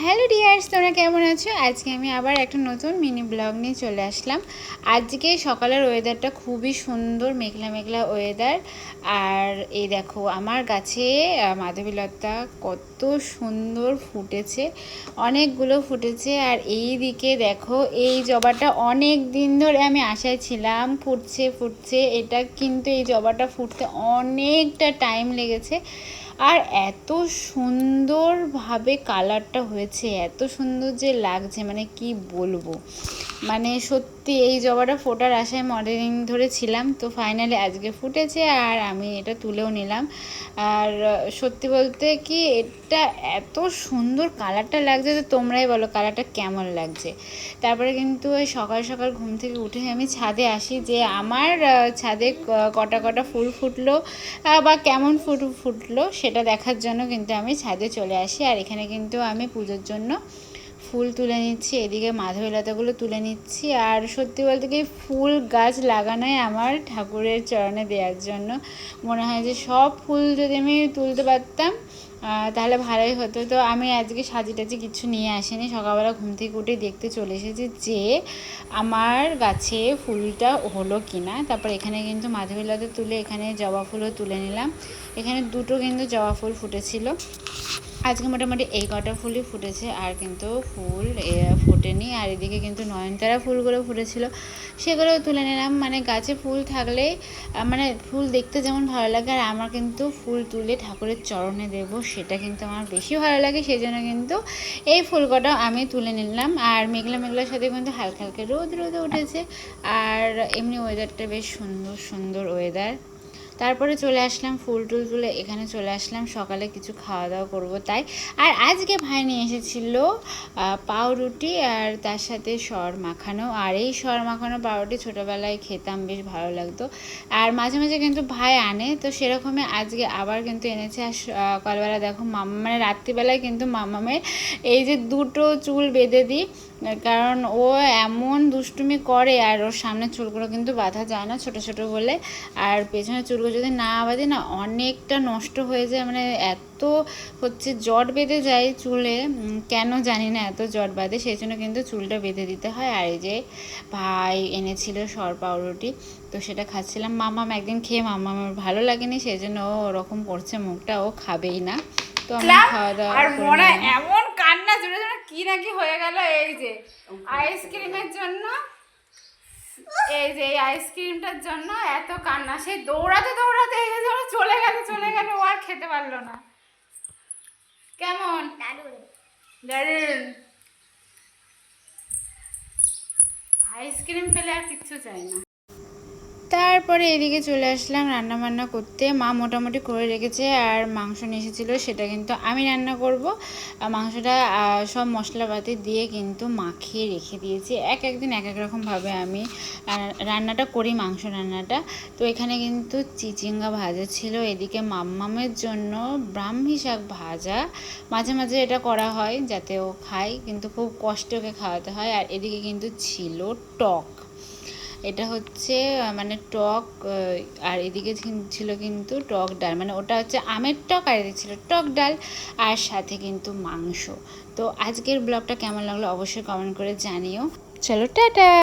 Hello dears, তোমরা কেমন আছো? আজকে আমি আবার একটা নতুন মিনি ব্লগ নিয়ে চলে আসলাম। আজকে সকালের ওয়েদারটা খুবই সুন্দর, মেঘলা মেঘলা ওয়েদার। আর এই দেখো আমার গাছে মাধবীলতা কত সুন্দর ফুটেছে, অনেকগুলো ফুটেছে। আর এই দিকে দেখো এই জবাটা অনেক দিন ধরে আমি আশায় ছিলাম, ফুটছে ফুটছে। এটা কিন্তু এই জবাটা ফুটতে অনেকটা টাইম লেগেছে। আর এত সুন্দরভাবে কালারটা হয়েছে, এত সুন্দর যে লাগছে, মানে কি বলবো। মানে সত্যি এই জবাটা ফোটার আশায় মডেলিং ধরেছিলাম, তো ফাইনালি আজকে ফুটেছে আর আমি এটা তুলেও নিলাম। আর সত্যি বলতে কি এটা এত সুন্দর কালারটা লাগছে, তো তোমরাই বলো কালারটা কেমন লাগছে। তারপরে কিন্তু ওই সকাল সকাল ঘুম থেকে উঠে আমি ছাদে আসি যে আমার ছাদে কটা কটা ফুল ফুটলো বা কেমন ফুটলো সেটা দেখার জন্য কিন্তু আমি ছাদে চলে আসি। আর এখানে কিন্তু আমি পুজোর জন্য ফুল তুলে নিচ্ছি, এদিকে মাধবীলতাগুলো তুলে নিচ্ছি। আর সত্যি বলতে কি ফুল গাছ লাগানোই আমার ঠাকুরের চরণে দেওয়ার জন্য। মনে হয় যে সব ফুল যদি আমি তুলতে পারতাম তাহলে ভালোই হতো। তো আমি আজকে সাজি টাজি কিছু নিয়ে আসিনি, সকালবেলা ঘুম থেকে উঠে দেখতে চলে এসেছি যে আমার গাছে ফুলটা হলো কি না। তারপর এখানে কিন্তু মাধবীলতা তুলে এখানে জবা ফুলও তুলে নিলাম। এখানে দুটো কিন্তু জবা ফুল ফুটেছিল, আজকে মোটামুটি এই কটা ফুলই ফুটেছে, আর কিন্তু ফুল ফোটেনি। আর এদিকে কিন্তু নয়নতারা ফুলগুলো ফুটেছিল, সেগুলোও তুলে নিলাম। মানে গাছে ফুল থাকলে মানে ফুল দেখতে যেমন ভালো লাগে, আর আমার কিন্তু ফুল তুলে ঠাকুরের চরণে দেব সেটা কিন্তু আমার বেশি ভালো লাগে। সেই জন্য কিন্তু এই ফুল কটাও আমি তুলে নিলাম। আর মেঘলা মেঘলার সাথে কিন্তু হালকা হালকা রোদ রোদে উঠেছে। আর এমনি ওয়েদারটা বেশ সুন্দর সুন্দর ওয়েদার। তারপরে চলে আসলাম ফুল টুল তুলে এখানে চলে আসলাম, সকালে কিছু খাওয়া দাওয়া করবো তাই। আর আজকে ভাই নিয়ে এসেছিলো পাউরুটি আর তার সাথে সর মাখানো। আর এই সর মাখানো পাউরুটি ছোটোবেলায় খেতাম, বেশ ভালো লাগতো। আর মাঝে মাঝে কিন্তু ভাই আনে, তো সেরকমই আজকে আবার কিন্তু এনেছে। আর সকালবেলা দেখো মানে রাত্রিবেলায় কিন্তু মামামের এই যে দুটো চুল বেঁধে দিই, কারণ ও এমন দুষ্টুমি করে। আর ওর সামনের চুলগুলো কিন্তু বাঁধা যায় না ছোটো ছোটো বলে, আর পেছনের চুলগুলো যদি না বাঁধি না অনেকটা নষ্ট হয়ে যায়। মানে এত হচ্ছে জট বেঁধে যায় চুলে, কেন জানি না এত জট বাঁধে, সেই জন্য কিন্তু চুলটা বেঁধে দিতে হয়। আর এই যে ভাই এনেছিল সর পাউরুটি, তো সেটা খাচ্ছিলাম। মামাম একদিন খেয়ে মামামের ভালো লাগেনি, সেই জন্য ও ওরকম করছে মুখটা, ও খাবেই না। তো আমি খাওয়া দাওয়া আর মনে করে এমন কান্না জুড়ে জুড়ে কি নাকি হয়ে গেল এই যে আইসক্রিমের জন্য। এই যে এই আইসক্রিমটার জন্য এত কান্না, সেই দৌড়াতে দৌড়াতে এই যে চলে গেল চলে গেল, ও আর খেতে পারলো না। কেমন দারুণ দারুণ আইসক্রিম পেলে আর কিচ্ছু চাই না। তারপরে এদিকে চলে আসলাম রান্না বান্না করতে। মা মোটামুটি করে রেখেছে, আর মাংস নিয়ে এসেছিলো সেটা কিন্তু আমি রান্না করব। মাংসটা সব মশলাপাতি দিয়ে কিন্তু মাখিয়ে রেখে দিয়েছি। একদিন এক এক রকমভাবে আমি রান্নাটা করি, মাংস রান্নাটা। তো এখানে কিন্তু চিচিঙ্গা ভাজা ছিল, এদিকে মাম্মামের জন্য ব্রাহ্মী শাক ভাজা। মাঝে মাঝে এটা করা হয় যাতে ও খায়, কিন্তু খুব কষ্টে ওকে খাওয়াতে হয়। আর এদিকে কিন্তু ছিল টক, এটা হচ্ছে মানে টক। আর এদিকে ছিল কিন্তু টক ডাল, মানে ওটা হচ্ছে আমের টক, আর এদিকে ছিল টক ডাল, আর সাথে কিন্তু মাংস। তো আজকের ব্লগটা কেমন লাগলো অবশ্যই কমেন্ট করে জানিও। চলো টাটা।